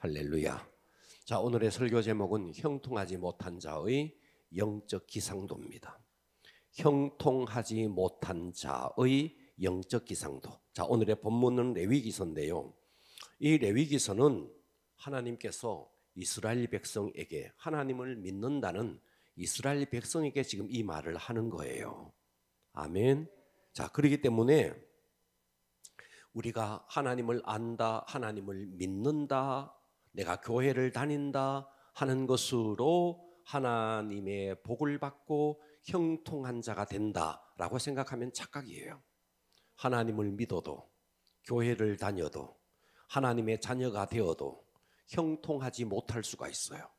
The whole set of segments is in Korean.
할렐루야. 자, 오늘의 설교 제목은 형통하지 못한 자의 영적 기상도입니다. 형통하지 못한 자의 영적 기상도. 자, 오늘의 본문은 레위기서인데요. 이 레위기서는 하나님께서 이스라엘 백성에게, 하나님을 믿는다는 이스라엘 백성에게 지금 이 말을 하는 거예요. 아멘. 자, 그렇기 때문에 우리가 하나님을 안다, 하나님을 믿는다, 내가 교회를 다닌다 하는 것으로 하나님의 복을 받고 형통한 자가 된다라고 생각하면 착각이에요. 하나님을 믿어도, 교회를 다녀도, 하나님의 자녀가 되어도 형통하지 못할 수가 있어요.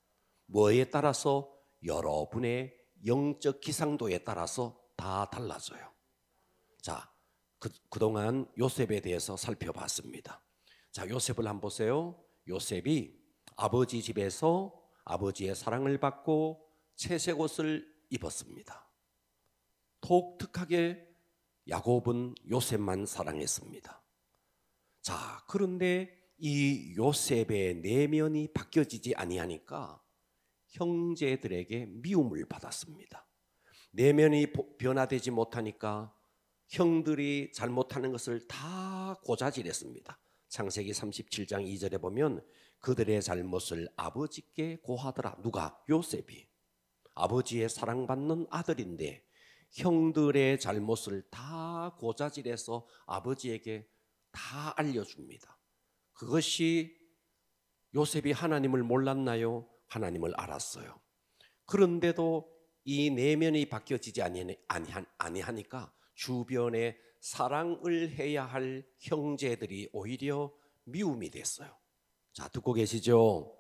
뭐에 따라서? 여러분의 영적 기상도에 따라서 다 달라져요. 자, 그동안 요셉에 대해서 살펴봤습니다. 자, 요셉을 한번 보세요. 요셉이 아버지 집에서 아버지의 사랑을 받고 채색 옷을 입었습니다. 독특하게 야곱은 요셉만 사랑했습니다. 자, 그런데 이 요셉의 내면이 바뀌어지지 아니하니까 형제들에게 미움을 받았습니다. 내면이 변화되지 못하니까 형들이 잘못하는 것을 다 고자질했습니다. 창세기 37장 2절에 보면 그들의 잘못을 아버지께 고하더라. 누가? 요셉이. 아버지의 사랑받는 아들인데 형들의 잘못을 다 고자질해서 아버지에게 다 알려줍니다. 그것이 요셉이 하나님을 몰랐나요? 하나님을 알았어요. 그런데도 이 내면이 바뀌어지지 아니하니까 주변에 사랑을 해야 할 형제들이 오히려 미움이 됐어요. 자, 듣고 계시죠?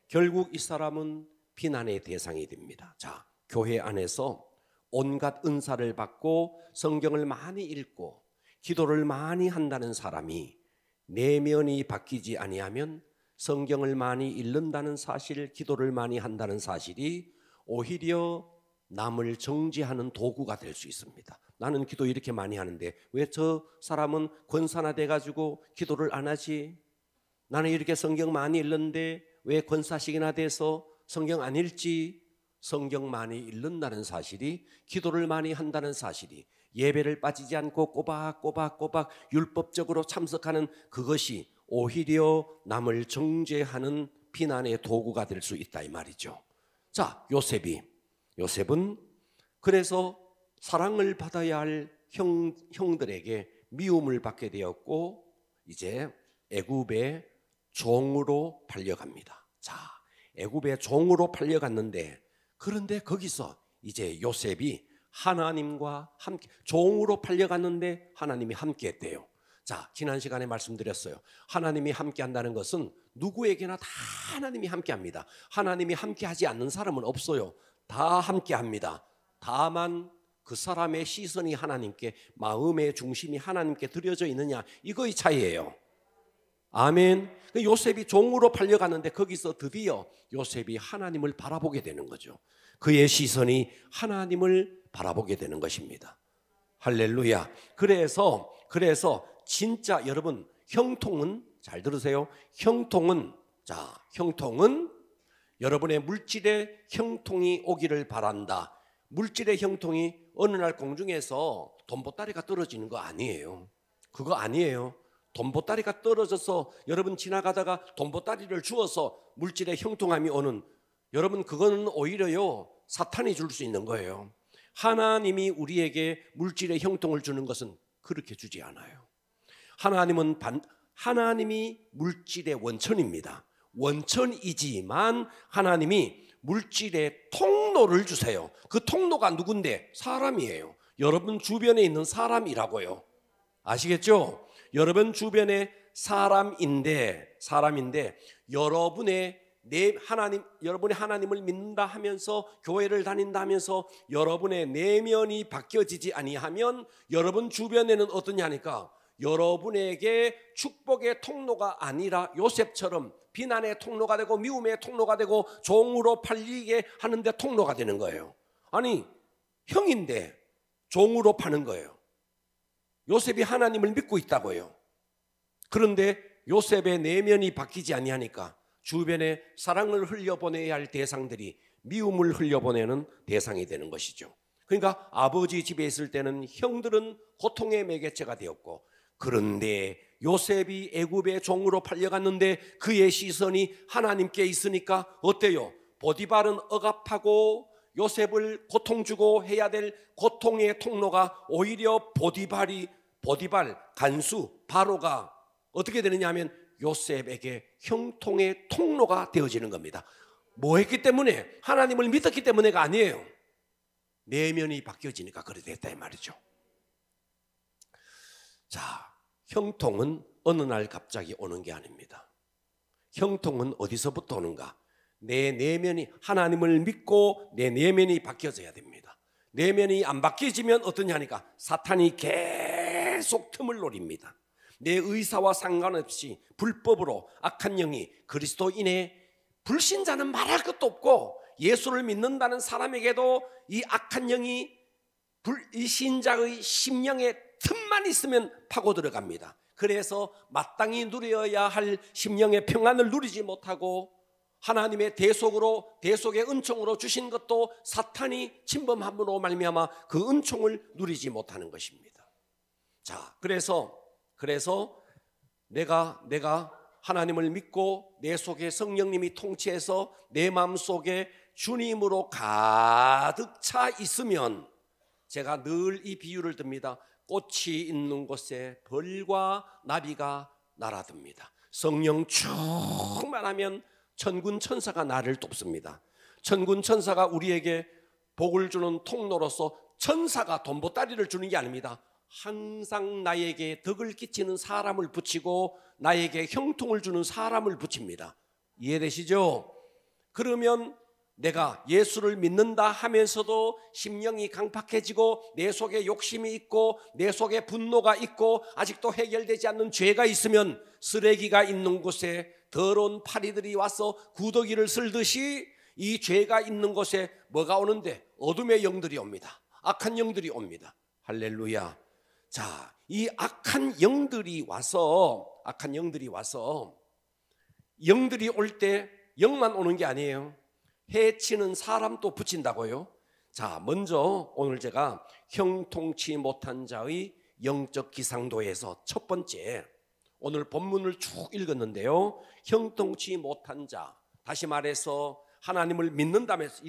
결국 이 사람은 비난의 대상이 됩니다. 자, 교회 안에서 온갖 은사를 받고 성경을 많이 읽고 기도를 많이 한다는 사람이 내면이 바뀌지 아니하면 성경을 많이 읽는다는 사실, 기도를 많이 한다는 사실이 오히려 남을 정죄하는 도구가 될 수 있습니다. 나는 기도 이렇게 많이 하는데 왜 저 사람은 권사나 돼가지고 기도를 안 하지? 나는 이렇게 성경 많이 읽는데 왜 권사식이나 돼서 성경 안 읽지? 성경 많이 읽는다는 사실이, 기도를 많이 한다는 사실이, 예배를 빠지지 않고 꼬박꼬박 율법적으로 참석하는 그것이 오히려 남을 정죄하는 비난의 도구가 될 수 있다 이 말이죠. 자, 요셉은 그래서 사랑을 받아야 할 형들에게 미움을 받게 되었고 이제 애굽의 종으로 팔려갑니다. 자, 애굽의 종으로 팔려갔는데 그런데 거기서 이제 요셉이 하나님과 함께, 종으로 팔려갔는데 하나님이 함께 했대요. 자, 지난 시간에 말씀드렸어요. 하나님이 함께 한다는 것은 누구에게나 다 하나님이 함께 합니다. 하나님이 함께 하지 않는 사람은 없어요. 다 함께 합니다. 다만 그 사람의 시선이 하나님께, 마음의 중심이 하나님께 드려져 있느냐, 이거의 차이예요. 아멘. 요셉이 종으로 팔려갔는데 거기서 드디어 요셉이 하나님을 바라보게 되는 거죠. 그의 시선이 하나님을 바라보게 되는 것입니다. 할렐루야. 그래서 진짜 여러분, 형통은, 잘 들으세요. 형통은 여러분의 물질의 형통이 오기를 바란다. 물질의 형통이 어느 날 공중에서 돈보따리가 떨어지는 거 아니에요. 그거 아니에요. 돈보따리가 떨어져서 여러분 지나가다가 돈보따리를 주어서 물질의 형통함이 오는, 여러분 그거는 오히려요 사탄이 줄 수 있는 거예요. 하나님이 우리에게 물질의 형통을 주는 것은 그렇게 주지 않아요. 하나님이 물질의 원천입니다. 원천이지만 하나님이 물질의 통로를 주세요. 그 통로가 누군데? 사람이에요. 여러분 주변에 있는 사람이라고요. 아시겠죠? 여러분 주변에 사람인데 여러분이 하나님을 믿는다 하면서 교회를 다닌다 하면서 여러분의 내면이 바뀌어지지 아니하면 여러분 주변에는 어떠냐 하니까 여러분에게 축복의 통로가 아니라 요셉처럼 비난의 통로가 되고 미움의 통로가 되고 종으로 팔리게 하는데 통로가 되는 거예요. 아니, 형인데 종으로 파는 거예요. 요셉이 하나님을 믿고 있다고요. 그런데 요셉의 내면이 바뀌지 아니하니까 주변에 사랑을 흘려보내야 할 대상들이 미움을 흘려보내는 대상이 되는 것이죠. 그러니까 아버지 집에 있을 때는 형들은 고통의 매개체가 되었고, 그런데 요셉이 애굽의 종으로 팔려갔는데 그의 시선이 하나님께 있으니까 어때요? 보디발은 억압하고 요셉을 고통 주고 해야 될 고통의 통로가 오히려 보디발 간수 바로가 어떻게 되느냐 하면 요셉에게 형통의 통로가 되어지는 겁니다. 뭐 했기 때문에? 하나님을 믿었기 때문에가 아니에요. 내면이 바뀌어지니까 그래 됐다 이 말이죠. 자, 형통은 어느 날 갑자기 오는 게 아닙니다. 형통은 어디서부터 오는가? 내 내면이, 하나님을 믿고 내 내면이 바뀌어져야 됩니다. 내면이 안 바뀌어지면 어떠냐 하니까 사탄이 계속 틈을 노립니다. 내 의사와 상관없이 불법으로 악한 영이 그리스도인의 불신자는 말할 것도 없고 예수를 믿는다는 사람에게도 이 악한 영이 이 신자의 심령에 틈만 있으면 파고 들어갑니다. 그래서 마땅히 누려야 할 심령의 평안을 누리지 못하고 하나님의 대속의 은총으로 주신 것도 사탄이 침범함으로 말미암아 그 은총을 누리지 못하는 것입니다. 자, 그래서 내가 하나님을 믿고 내 속에 성령님이 통치해서 내 마음속에 주님으로 가득 차 있으면, 제가 늘 이 비유를 듭니다. 꽃이 있는 곳에 벌과 나비가 날아듭니다. 성령 충만하면 천군 천사가 나를 돕습니다. 천군 천사가 우리에게 복을 주는 통로로서 천사가 돈보따리를 주는 게 아닙니다. 항상 나에게 덕을 끼치는 사람을 붙이고 나에게 형통을 주는 사람을 붙입니다. 이해되시죠? 그러면 내가 예수를 믿는다 하면서도 심령이 강팍해지고 내 속에 욕심이 있고 내 속에 분노가 있고 아직도 해결되지 않는 죄가 있으면 쓰레기가 있는 곳에 더러운 파리들이 와서 구더기를 쓸듯이 이 죄가 있는 곳에 뭐가 오는데? 어둠의 영들이 옵니다. 악한 영들이 옵니다. 할렐루야. 자, 이 악한 영들이 와서 영들이 올 때 영만 오는 게 아니에요. 해치는 사람도 붙인다고요. 자, 먼저 오늘 제가 형통치 못한 자의 영적 기상도에서 첫 번째, 오늘 본문을 쭉 읽었는데요. 형통치 못한 자, 다시 말해서 하나님을 믿는다면서,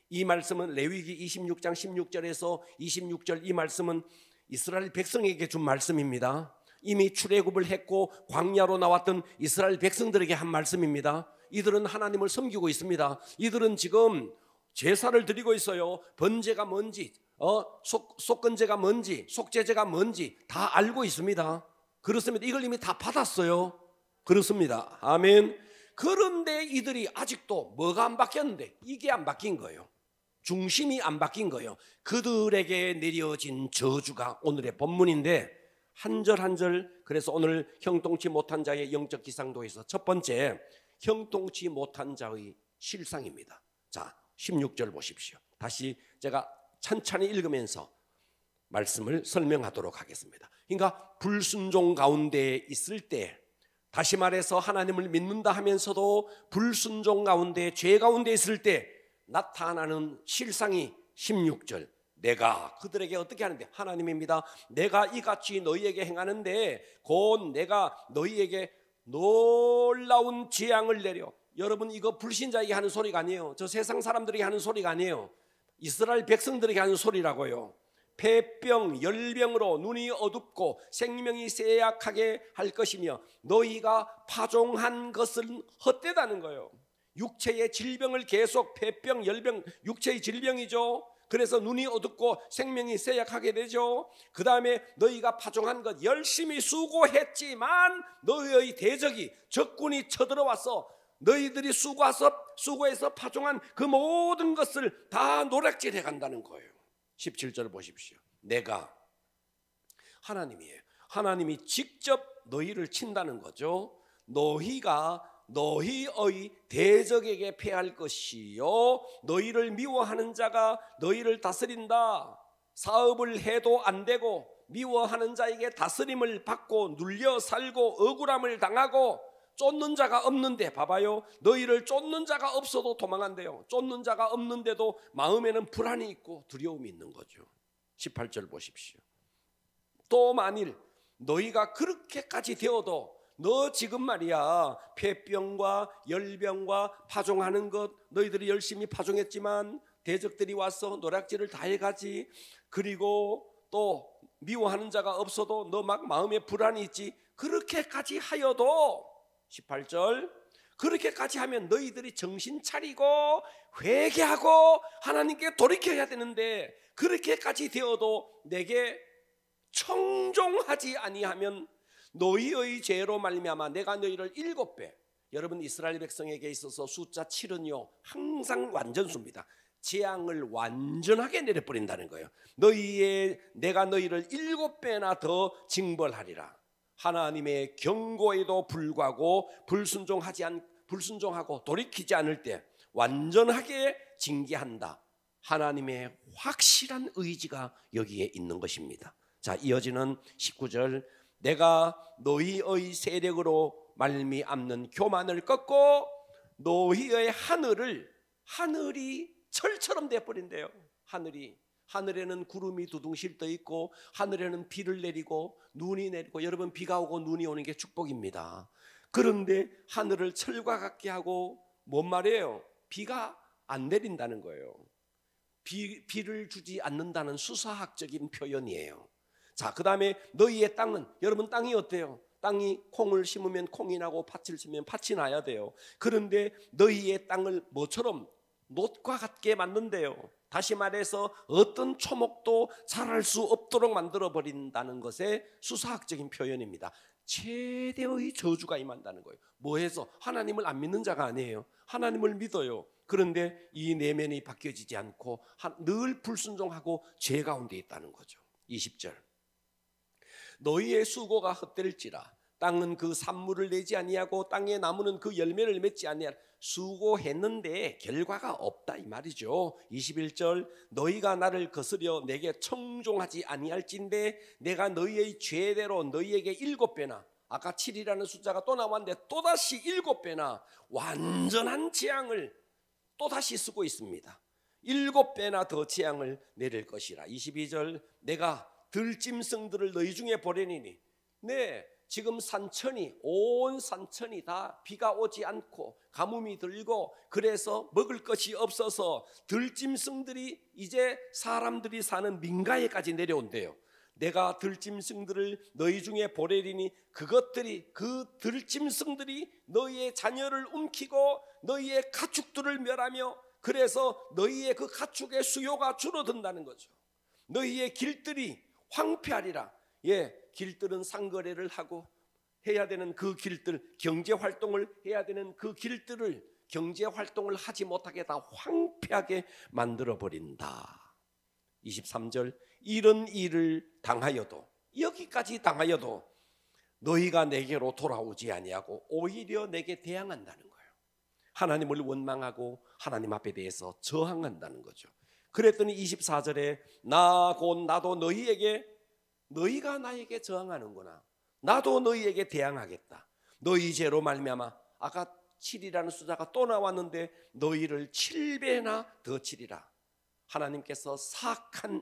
이 말씀은 레위기 26장 16절에서 26절 이 말씀은 이스라엘 백성에게 준 말씀입니다. 이미 출애굽을 했고 광야로 나왔던 이스라엘 백성들에게 한 말씀입니다. 이들은 하나님을 섬기고 있습니다. 이들은 지금 제사를 드리고 있어요. 번제가 뭔지, 속건제가 뭔지, 속죄제가 뭔지 다 알고 있습니다. 그렇습니다. 이걸 이미 다 받았어요. 그렇습니다. 아멘. 그런데 이들이 아직도 뭐가 안 바뀌었는데? 이게 안 바뀐 거예요. 중심이 안 바뀐 거예요. 그들에게 내려진 저주가 오늘의 본문인데 한 절 한 절, 그래서 오늘 형통치 못한 자의 영적 기상도에서 첫 번째, 형통치 못한 자의 실상입니다. 자, 16절 보십시오. 다시 제가 천천히 읽으면서 말씀을 설명하도록 하겠습니다. 그러니까 불순종 가운데 있을 때, 다시 말해서 하나님을 믿는다 하면서도 불순종 가운데, 죄 가운데 있을 때 나타나는 실상이 16절, 내가 그들에게 어떻게 하는데? 하나님입니다. 내가 이같이 너희에게 행하는데 곧 내가 너희에게 놀라운 재앙을 내려. 여러분, 이거 불신자에게 하는 소리가 아니에요. 저 세상 사람들에게 하는 소리가 아니에요. 이스라엘 백성들에게 하는 소리라고요. 폐병, 열병으로 눈이 어둡고 생명이 쇠약하게 할 것이며 너희가 파종한 것은 헛되다는 거예요. 육체의 질병을 계속, 폐병, 열병, 육체의 질병이죠. 그래서 눈이 어둡고 생명이 쇠약하게 되죠. 그 다음에 너희가 파종한 것 열심히 수고했지만 너희의 대적이, 적군이 쳐들어와서 너희들이 수고해서 파종한 그 모든 것을 다 노략질해 간다는 거예요. 17절 보십시오. 내가, 하나님이에요. 하나님이 직접 너희를 친다는 거죠. 너희가 너희의 대적에게 패할 것이요 너희를 미워하는 자가 너희를 다스린다. 사업을 해도 안 되고 미워하는 자에게 다스림을 받고 눌려 살고 억울함을 당하고 쫓는 자가 없는데, 봐봐요, 너희를 쫓는 자가 없어도 도망한대요. 쫓는 자가 없는데도 마음에는 불안이 있고 두려움이 있는 거죠. 18절 보십시오. 또 만일 너희가 그렇게까지 되어도, 너 지금 말이야 폐병과 열병과 파종하는 것 너희들이 열심히 파종했지만 대적들이 와서 노략질을 다 해가지, 그리고 또 미워하는 자가 없어도 너 막 마음에 불안이 있지, 그렇게까지 하여도 18절, 그렇게까지 하면 너희들이 정신 차리고 회개하고 하나님께 돌이켜야 되는데, 그렇게까지 되어도 내게 청종하지 아니하면 너희의 죄로 말미암아 내가 너희를 7배, 여러분 이스라엘 백성에게 있어서 숫자 7은요 항상 완전수입니다. 재앙을 완전하게 내려버린다는 거예요. 내가 너희를 7배나 더 징벌하리라. 하나님의 경고에도 불구하고 불순종하고 돌이키지 않을 때 완전하게 징계한다. 하나님의 확실한 의지가 여기에 있는 것입니다. 자, 이어지는 19절, 내가 너희의 세력으로 말미암는 교만을 꺾고 너희의 하늘이 철처럼 되어버린대요. 하늘에는 구름이 두둥실 떠 있고 하늘에는 비를 내리고 눈이 내리고, 여러분 비가 오고 눈이 오는 게 축복입니다. 그런데 하늘을 철과 같게 하고 뭔 말이에요? 비가 안 내린다는 거예요. 비를 주지 않는다는 수사학적인 표현이에요. 자, 그 다음에 너희의 땅은, 여러분 땅이 어때요? 땅이 콩을 심으면 콩이 나고 팥을 심으면 팥이 나야 돼요. 그런데 너희의 땅을 뭐처럼? 놋과 같게 만든대요. 다시 말해서 어떤 초목도 자랄 수 없도록 만들어버린다는 것의 수사학적인 표현입니다. 최대의 저주가 임한다는 거예요. 뭐해서? 하나님을 안 믿는 자가 아니에요. 하나님을 믿어요. 그런데 이 내면이 바뀌어지지 않고 늘 불순종하고 죄 가운데 있다는 거죠. 20절, 너희의 수고가 헛될지라 땅은 그 산물을 내지 아니하고 땅의 나무는 그 열매를 맺지 아니하라. 수고했는데 결과가 없다 이 말이죠. 21절, 너희가 나를 거스려 내게 청종하지 아니할진대 내가 너희의 죄대로 너희에게 7배나, 아까 7이라는 숫자가 또 나왔는데 또다시 7배나 완전한 재앙을 또다시 쓰고 있습니다. 7배나 더 재앙을 내릴 것이라. 22절, 내가 들짐승들을 너희 중에 보내니니, 네, 지금 온 산천이 다 비가 오지 않고 가뭄이 들고 그래서 먹을 것이 없어서 들짐승들이 이제 사람들이 사는 민가에까지 내려온대요. 내가 들짐승들을 너희 중에 보내리니 그 들짐승들이 너희의 자녀를 움키고 너희의 가축들을 멸하며, 그래서 너희의 그 가축의 수요가 줄어든다는 거죠. 너희의 길들이 황폐하리라. 길들은 상거래를 하고 해야 되는 그 길들, 경제활동을 해야 되는 그 길들을 경제활동을 하지 못하게 다 황폐하게 만들어버린다. 23절, 이런 일을 당하여도, 여기까지 당하여도 너희가 내게로 돌아오지 아니하고 오히려 내게 대항한다는 거예요. 하나님을 원망하고 하나님 앞에 대해서 저항한다는 거죠. 그랬더니 24절에 나도 너희가 나에게 저항하는구나. 나도 너희에게 대항하겠다. 너희 죄로 말미암아, 아까 7이라는 숫자가 또 나왔는데 너희를 7배나 더 치리라. 하나님께서 사악한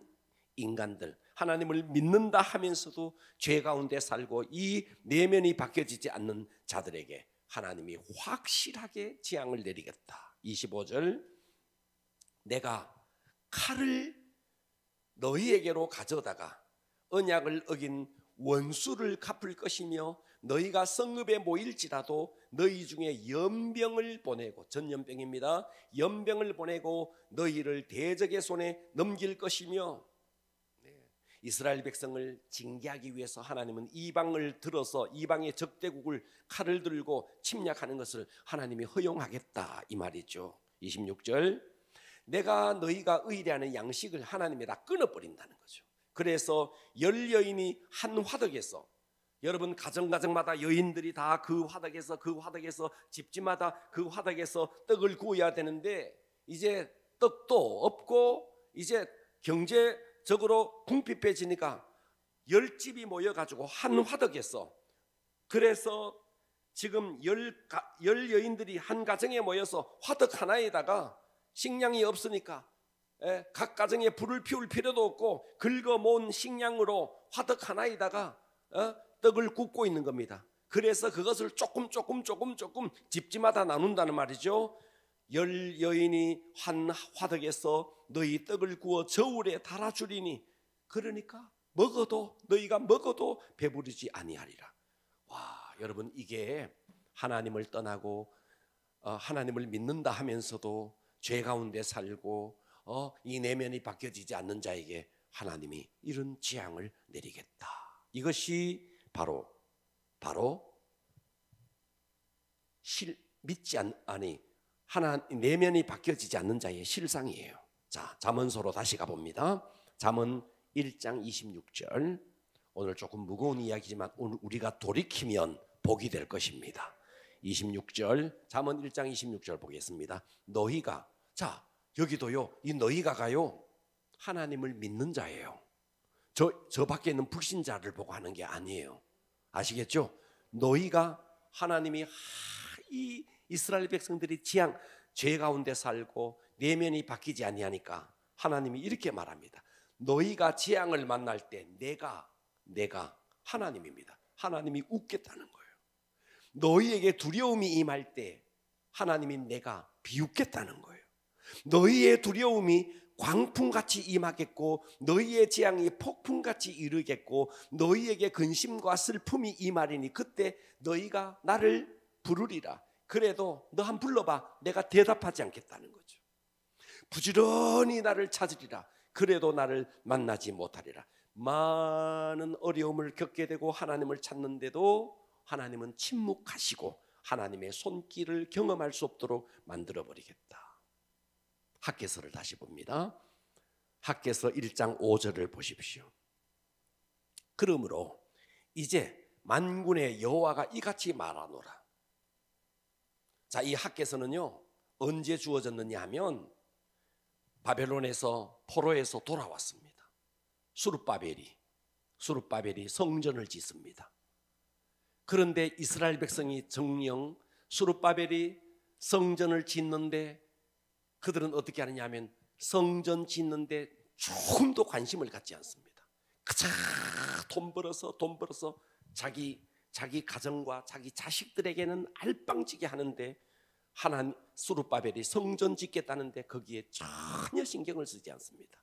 인간들, 하나님을 믿는다 하면서도 죄 가운데 살고 이 내면이 바뀌어지지 않는 자들에게 하나님이 확실하게 재앙을 내리겠다. 25절, 내가 칼을 너희에게로 가져다가 언약을 어긴 원수를 갚을 것이며 너희가 성읍에 모일지라도 너희 중에 연병을 보내고, 전염병입니다. 연병을 보내고 너희를 대적의 손에 넘길 것이며, 이스라엘 백성을 징계하기 위해서 하나님은 이방을 들어서 이방의 적대국을 칼을 들고 침략하는 것을 하나님이 허용하겠다 이 말이죠. 26절, 내가 너희가 의뢰하는 양식을 하나님이 다 끊어버린다는 거죠. 그래서 여인이 한 화덕에서, 여러분 가정마다 여인들이 다 그 화덕에서 집집마다 그 화덕에서 떡을 구워야 되는데 이제 떡도 없고 이제 경제적으로 궁핍해지니까 10집이 모여가지고 한 화덕에서, 그래서 지금 열 여인들이 한 가정에 모여서 화덕 하나에다가 식량이 없으니까 각 가정에 불을 피울 필요도 없고 긁어 모은 식량으로 화덕 하나에다가 떡을 굽고 있는 겁니다. 그래서 그것을 조금 집집마다 나눈다는 말이죠. 열 여인이 한 화덕에서 너희 떡을 구워 저울에 달아주리니 그러니까 너희가 먹어도 배부르지 아니하리라. 와, 여러분, 이게 하나님을 떠나고 하나님을 믿는다 하면서도 죄 가운데 살고 이 내면이 바뀌어지지 않는 자에게 하나님이 이런 재앙을 내리겠다. 이것이 바로 믿지 아니 내면이 바뀌어지지 않는 자의 실상이에요. 자, 잠언서로 다시 가봅니다. 잠언 1장 26절. 오늘 조금 무거운 이야기지만 오늘 우리가 돌이키면 복이 될 것입니다. 26절, 잠언 1장 26절 보겠습니다. 너희가, 자, 여기도요, 이 너희가가요 하나님을 믿는 자예요. 저 밖에 있는 불신자를 보고 하는 게 아니에요. 아시겠죠? 너희가 하나님이 이 이스라엘 백성들이 죄 가운데 살고 내면이 바뀌지 아니하니까 하나님이 이렇게 말합니다. 너희가 재앙을 만날 때 내가 하나님입니다. 하나님이 웃겠다는 거예요. 너희에게 두려움이 임할 때 하나님이 내가 비웃겠다는 거예요. 너희의 두려움이 광풍같이 임하겠고 너희의 재앙이 폭풍같이 이르겠고 너희에게 근심과 슬픔이 임하리니 그때 너희가 나를 부르리라. 그래도 너 한 불러봐. 내가 대답하지 않겠다는 거죠. 부지런히 나를 찾으리라. 그래도 나를 만나지 못하리라. 많은 어려움을 겪게 되고 하나님을 찾는데도 하나님은 침묵하시고 하나님의 손길을 경험할 수 없도록 만들어버리겠다. 학개서를 다시 봅니다. 학개서 1장 5절을 보십시오. 그러므로 이제 만군의 여호와가 이같이 말하노라. 자, 이 학개서는요 언제 주어졌느냐 하면 바벨론에서 포로에서 돌아왔습니다. 수룹바벨이 성전을 짓습니다. 그런데 이스라엘 백성이 정령 수룹바벨이 성전을 짓는데 그들은 어떻게 하느냐 하면 성전 짓는데 조금도 관심을 갖지 않습니다. 그저 돈 벌어서 자기 가정과 자기 자식들에게는 알빵지게 하는데 수룹바벨이 성전 짓겠다는데 거기에 전혀 신경을 쓰지 않습니다.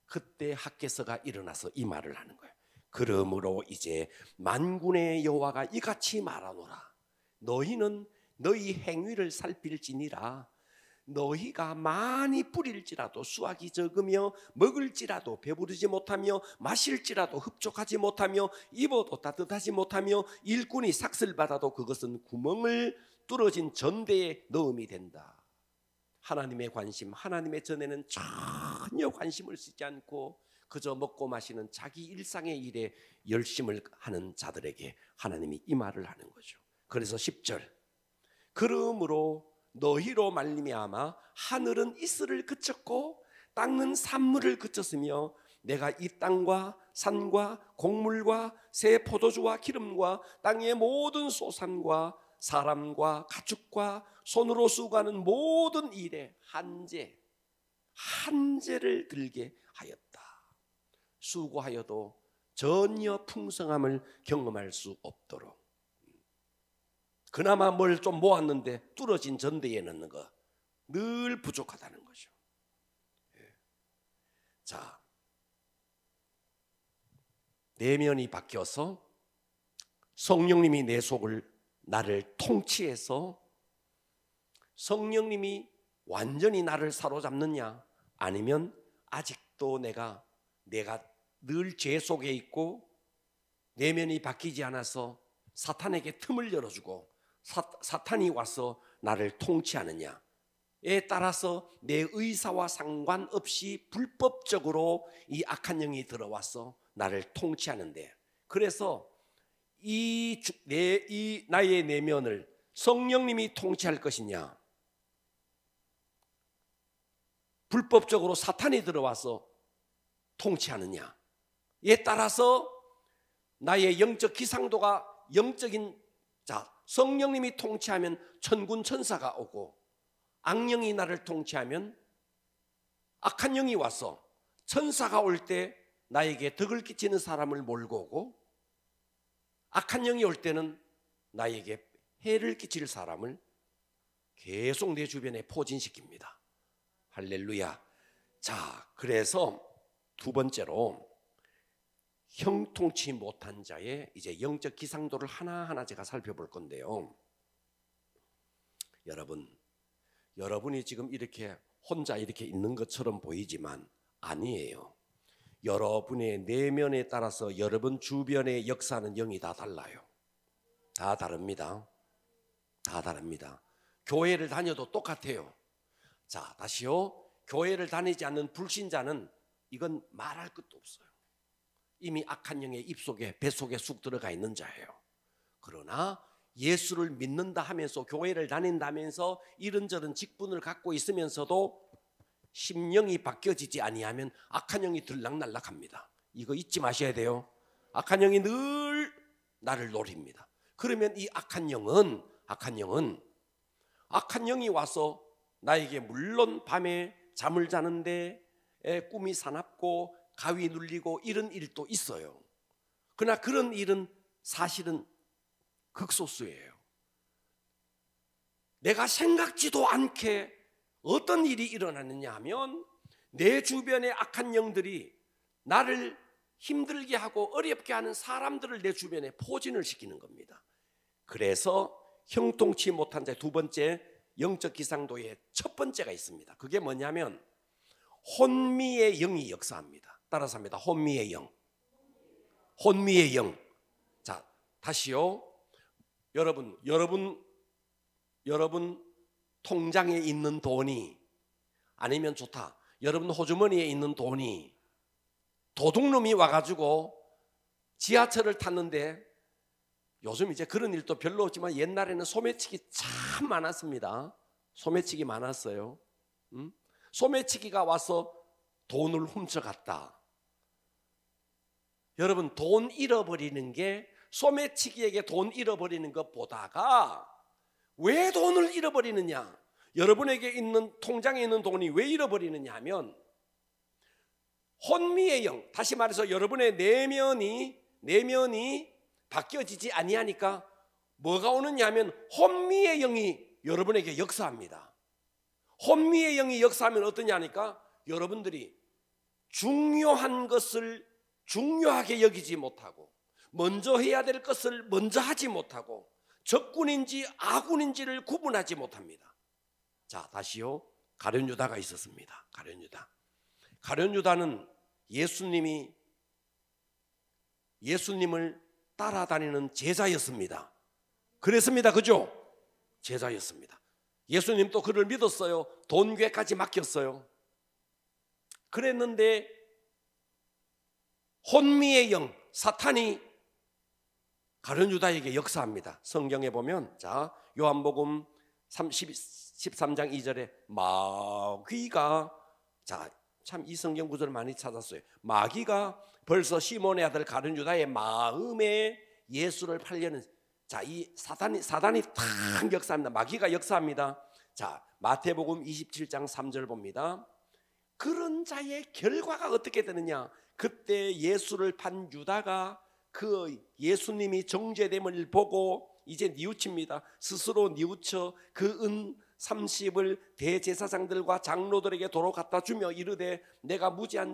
그때 학개서가 일어나서 이 말을 하는 거예요. 그러므로 이제 만군의 여호와가 이같이 말하노라. 너희는 너희 행위를 살필지니라. 너희가 많이 뿌릴지라도 수확이 적으며 먹을지라도 배부르지 못하며 마실지라도 흡족하지 못하며 입어도 따뜻하지 못하며 일꾼이 삭슬 받아도 그것은 구멍을 뚫어진 전대에 넣음이 된다. 하나님의 관심, 하나님의 전에는 전혀 관심을 쓰지 않고 그저 먹고 마시는 자기 일상의 일에 열심을 하는 자들에게 하나님이 이 말을 하는 거죠. 그래서 10절, 그러므로 너희로 말미암아 하늘은 이슬을 그쳤고 땅은 산물을 그쳤으며 내가 이 땅과 산과 곡물과 새 포도주와 기름과 땅의 모든 소산과 사람과 가축과 손으로 수고하는 모든 일에 한재를 들게 하였다. 수고하여도 전혀 풍성함을 경험할 수 없도록. 그나마 뭘 좀 모았는데 뚫어진 전대에 넣는 거 늘 부족하다는 거죠. 자, 내면이 바뀌어서 성령님이 내 속을 나를 통치해서 성령님이 완전히 나를 사로잡느냐 아니면 아직도 내가 늘 죄 속에 있고 내면이 바뀌지 않아서 사탄에게 틈을 열어주고 사탄이 와서 나를 통치하느냐에 따라서 내 의사와 상관없이 불법적으로 이 악한 영이 들어와서 나를 통치하는데, 그래서 나의 내면을 성령님이 통치할 것이냐, 불법적으로 사탄이 들어와서 통치하느냐에 따라서 나의 영적 기상도가 영적인 성령님이 통치하면 천군 천사가 오고, 악령이 나를 통치하면 악한 영이 와서 천사가 올 때 나에게 덕을 끼치는 사람을 몰고 오고, 악한 영이 올 때는 나에게 해를 끼칠 사람을 계속 내 주변에 포진시킵니다. 할렐루야. 자, 그래서 두 번째로 형통치 못한 자의 이제 영적 기상도를 하나하나 제가 살펴볼 건데요. 여러분이 지금 이렇게 혼자 이렇게 있는 것처럼 보이지만 아니에요. 여러분의 내면에 따라서 여러분 주변에 역사하는 영이 다 달라요. 다 다릅니다. 다 다릅니다. 교회를 다녀도 똑같아요. 자, 다시요. 교회를 다니지 않는 불신자는 이건 말할 것도 없어요. 이미 악한 영의 입속에 뱃속에 쑥 들어가 있는 자예요. 그러나 예수를 믿는다 하면서 교회를 다닌다면서 이런저런 직분을 갖고 있으면서도 심령이 바뀌어지지 아니하면 악한 영이 들락날락합니다. 이거 잊지 마셔야 돼요. 악한 영이 늘 나를 노립니다. 그러면 이 악한 영이 와서 나에게 물론 밤에 잠을 자는데 꿈이 사납고 가위 눌리고 이런 일도 있어요. 그러나 그런 일은 사실은 극소수예요. 내가 생각지도 않게 어떤 일이 일어나느냐 하면 내 주변의 악한 영들이 나를 힘들게 하고 어렵게 하는 사람들을 내 주변에 포진을 시키는 겁니다. 그래서 형통치 못한 자의 두 번째 영적 기상도의 첫 번째가 있습니다. 그게 뭐냐면 혼미의 영이 역사합니다. 따라서 합니다. 혼미의 영. 혼미의 영. 자, 다시요. 여러분 통장에 있는 돈이, 아니면 좋다, 여러분 호주머니에 있는 돈이 도둑놈이 와가지고 지하철을 탔는데, 요즘 이제 그런 일도 별로 없지만 옛날에는 소매치기 참 많았습니다. 소매치기 많았어요. 소매치기가 와서 돈을 훔쳐갔다. 여러분, 돈 잃어버리는 게 소매치기에게 돈 잃어버리는 것보다가 왜 돈을 잃어버리느냐, 여러분에게 있는 통장에 있는 돈이 왜 잃어버리느냐 하면 혼미의 영, 다시 말해서 여러분의 내면이 바뀌어지지 아니하니까 뭐가 오느냐 하면 혼미의 영이 여러분에게 역사합니다. 혼미의 영이 역사하면 어떠냐 하니까 여러분들이 중요한 것을 중요하게 여기지 못하고, 먼저 해야 될 것을 먼저 하지 못하고, 적군인지 아군인지를 구분하지 못합니다. 자, 다시요. 가룟 유다가 있었습니다. 가룟 유다는 예수님을 따라다니는 제자였습니다. 그랬습니다. 그죠? 제자였습니다. 예수님도 그를 믿었어요. 돈괴까지 맡겼어요. 그랬는데 혼미의 영, 사탄이 가룟 유다에게 역사합니다. 성경에 보면, 자, 요한복음 13장 2절에 마귀가, 자, 참 이 성경 구절을 많이 찾았어요. 마귀가 벌써 시몬의 아들 가룟 유다의 마음에 예수를 팔려는, 자, 이 사단이 탁 역사합니다. 마귀가 역사합니다. 자, 마태복음 27장 3절 봅니다. 그런 자의 결과가 어떻게 되느냐, 그때 예수를 판 유다가 그 예수님이 정죄됨을 보고 이제 뉘우칩니다. 스스로 뉘우쳐 그 은 30을 대제사장들과 장로들에게 도로 갖다 주며 이르되 내가 무지한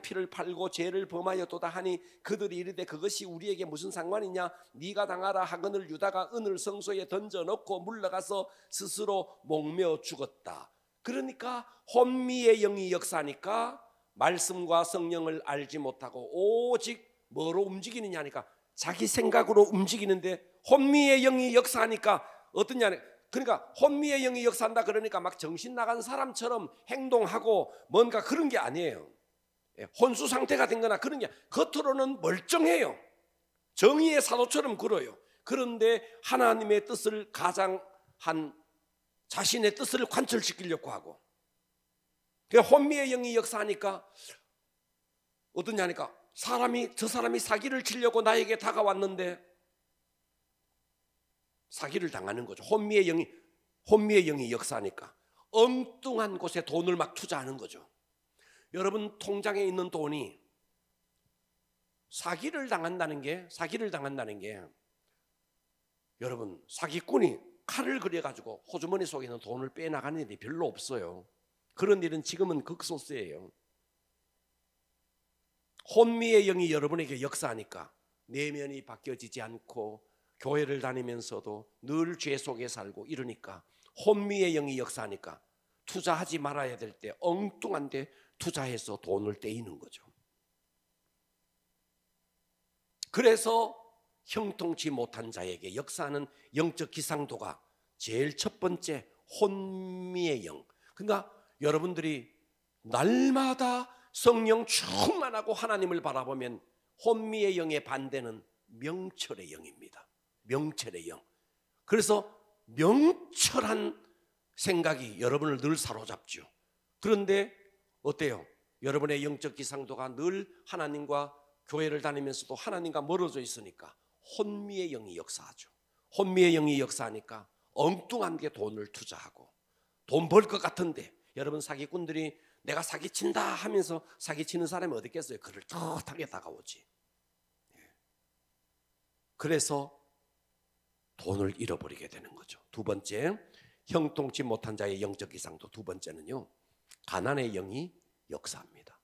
피를 팔고 죄를 범하였도다 하니, 그들이 이르되 그것이 우리에게 무슨 상관이냐, 네가 당하라 하거늘 유다가 은을 성소에 던져넣고 물러가서 스스로 목매어 죽었다. 그러니까 혼미의 영이 역사하니까 말씀과 성령을 알지 못하고 오직 뭐로 움직이느냐 하니까 자기 생각으로 움직이는데, 혼미의 영이 역사하니까 어떠냐, 그러니까 혼미의 영이 역사한다 그러니까 막 정신 나간 사람처럼 행동하고 뭔가 그런 게 아니에요. 혼수 상태가 된 거나 그런 게, 겉으로는 멀쩡해요. 정의의 사도처럼 굴어요. 그런데 하나님의 뜻을 가장한 자신의 뜻을 관철시키려고 하고, 그러니까 혼미의 영이 역사하니까 어떠냐니까, 저 사람이 사기를 치려고 나에게 다가왔는데 사기를 당하는 거죠. 혼미의 영이 역사하니까 엉뚱한 곳에 돈을 막 투자하는 거죠. 여러분 통장에 있는 돈이 사기를 당한다는 게 여러분 사기꾼이 칼을 그려가지고 호주머니 속에 있는 돈을 빼나가는 일이 별로 없어요. 그런 일은 지금은 극소수예요. 혼미의 영이 여러분에게 역사하니까 내면이 바뀌어지지 않고 교회를 다니면서도 늘 죄 속에 살고 이러니까 혼미의 영이 역사하니까 투자하지 말아야 될 때 엉뚱한 데 투자해서 돈을 떼이는 거죠. 그래서 형통치 못한 자에게 역사하는 영적 기상도가 제일 첫 번째 혼미의 영. 그러니까 여러분들이 날마다 성령 충만하고 하나님을 바라보면 혼미의 영의 반대는 명철의 영입니다. 명철의 영. 그래서 명철한 생각이 여러분을 늘 사로잡죠. 그런데 어때요? 여러분의 영적 기상도가 늘 하나님과 교회를 다니면서도 하나님과 멀어져 있으니까 혼미의 영이 역사하죠. 혼미의 영이 역사하니까 엉뚱한 게 돈을 투자하고 돈 벌 것 같은데 여러분 사기꾼들이 내가 사기친다 하면서 사기치는 사람이 어디 있겠어요? 그를 떳하게 다가오지. 그래서 돈을 잃어버리게 되는 거죠. 두 번째, 형통치 못한 자의 영적 이상도. 두 번째는요, 가난의 영이 역사합니다.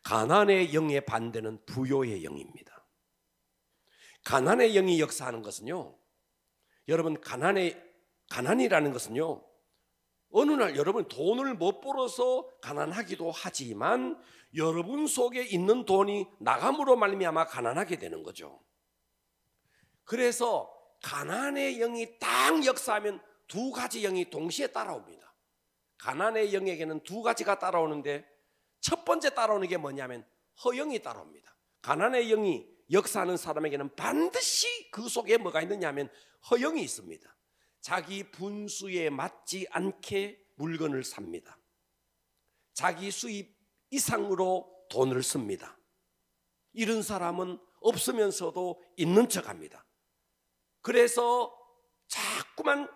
가난의 영의 반대는 부요의 영입니다. 가난의 영이 역사하는 것은요, 여러분 가난이라는 것은요, 어느 날 여러분 돈을 못 벌어서 가난하기도 하지만 여러분 속에 있는 돈이 나감으로 말미암아 가난하게 되는 거죠. 그래서 가난의 영이 딱 역사하면 두 가지 영이 동시에 따라옵니다. 가난의 영에게는 두 가지가 따라오는데 첫 번째 따라오는 게 뭐냐면 허영이 따라옵니다. 가난의 영이 역사하는 사람에게는 반드시 그 속에 뭐가 있느냐 하면 허영이 있습니다. 자기 분수에 맞지 않게 물건을 삽니다. 자기 수입 이상으로 돈을 씁니다. 이런 사람은 없으면서도 있는 척합니다. 그래서 자꾸만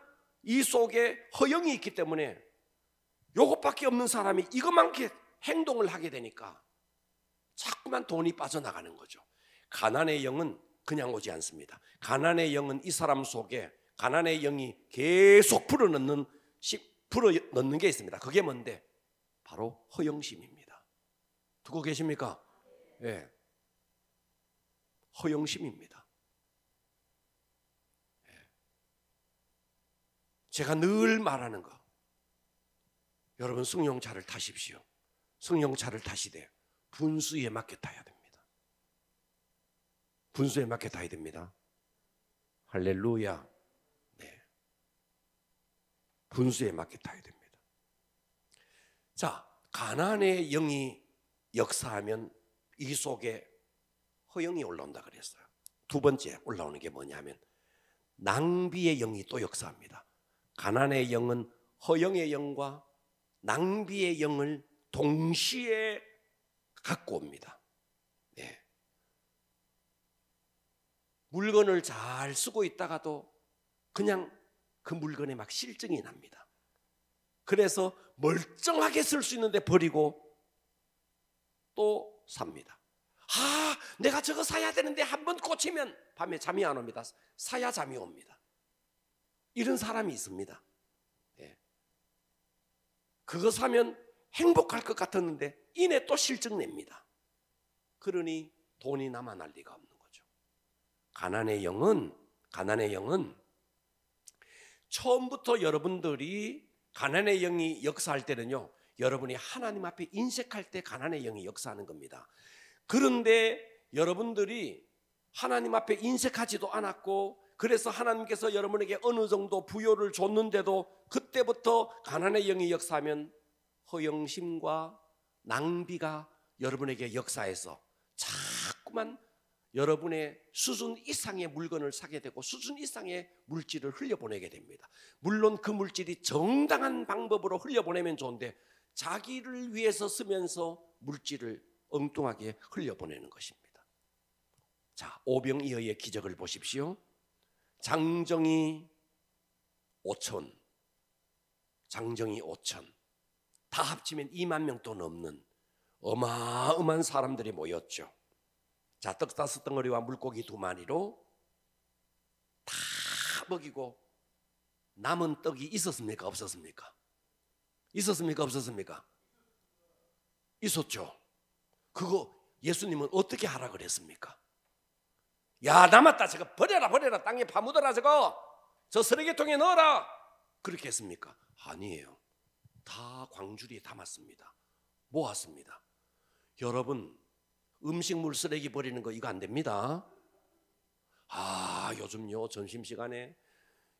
이 속에 허영이 있기 때문에 요것밖에 없는 사람이 이것만큼 행동을 하게 되니까 자꾸만 돈이 빠져나가는 거죠. 가난의 영은 그냥 오지 않습니다. 가난의 영은 이 사람 속에 가난의 영이 계속 불어넣는 게 있습니다. 그게 뭔데? 바로 허영심입니다. 듣고 계십니까? 예. 허영심입니다. 예. 제가 늘 말하는 거, 여러분 승용차를 타십시오. 승용차를 타시되 분수에 맞게 타야 됩니다. 분수에 맞게 타야 됩니다. 할렐루야. 네. 분수에 맞게 타야 됩니다. 자, 가난의 영이 역사하면 이 속에 허영이 올라온다 그랬어요. 두 번째 올라오는 게 뭐냐면 낭비의 영이 또 역사합니다. 가난의 영은 허영의 영과 낭비의 영을 동시에 갖고 옵니다. 네. 물건을 잘 쓰고 있다가도 그냥 그 물건에 막 실증이 납니다. 그래서 멀쩡하게 쓸 수 있는데 버리고 또 삽니다. 내가 저거 사야 되는데 한번 꽂히면 밤에 잠이 안 옵니다. 사야 잠이 옵니다. 이런 사람이 있습니다. 네. 그거 사면 행복할 것 같았는데 이내 또 실증 냅니다. 그러니 돈이 남아날 리가 없는 거죠. 가난의 영은 처음부터 여러분들이 가난의 영이 역사할 때는요, 여러분이 하나님 앞에 인색할 때 가난의 영이 역사하는 겁니다. 그런데 여러분들이 하나님 앞에 인색하지도 않았고, 그래서 하나님께서 여러분에게 어느 정도 부요를 줬는데도 그때부터 가난의 영이 역사하면 허영심과 낭비가 여러분에게 역사해서 자꾸만 여러분의 수준 이상의 물건을 사게 되고 수준 이상의 물질을 흘려보내게 됩니다. 물론 그 물질이 정당한 방법으로 흘려보내면 좋은데 자기를 위해서 쓰면서 물질을 엉뚱하게 흘려보내는 것입니다. 자, 오병이어의 기적을 보십시오. 장정이 5천, 장정이 5천, 다 합치면 2만 명도 넘는 어마어마한 사람들이 모였죠. 자, 떡 5덩어리와 물고기 2마리로 다 먹이고 남은 떡이 있었습니까? 없었습니까? 있었습니까? 없었습니까? 있었죠. 그거 예수님은 어떻게 하라 그랬습니까? 야, 남았다, 저거 버려라, 땅에 파묻어라, 저거 저 쓰레기통에 넣어라, 그렇게 했습니까? 아니에요. 다 광주리에 담았습니다. 모았습니다. 여러분, 음식물 쓰레기 버리는 거 이거 안 됩니다. 요즘요 점심시간에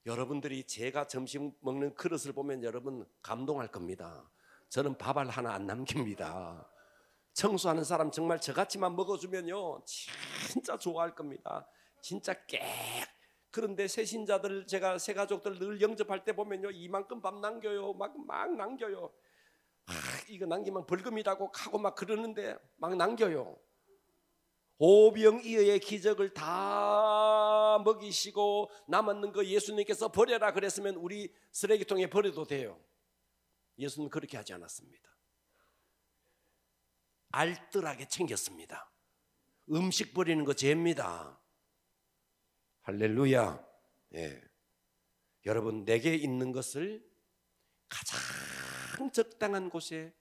여러분들이 제가 점심 먹는 그릇을 보면 여러분 감동할 겁니다. 저는 밥알 하나 안 남깁니다. 청소하는 사람 정말 저같이만 먹어주면요 진짜 좋아할 겁니다. 진짜 그런데 새신자들, 제가 새가족들 늘 영접할 때 보면요 이만큼 밥 남겨요. 막 남겨요. 이거 남기면 벌금이라고 하고 막 그러는데 막 남겨요. 오병이어의 기적을 다 먹이시고 남았는 거 예수님께서 버려라 그랬으면 우리 쓰레기통에 버려도 돼요. 예수는 그렇게 하지 않았습니다. 알뜰하게 챙겼습니다. 음식 버리는 거 죄입니다. 할렐루야. 예. 여러분, 내게 있는 것을 가장 적당한 곳에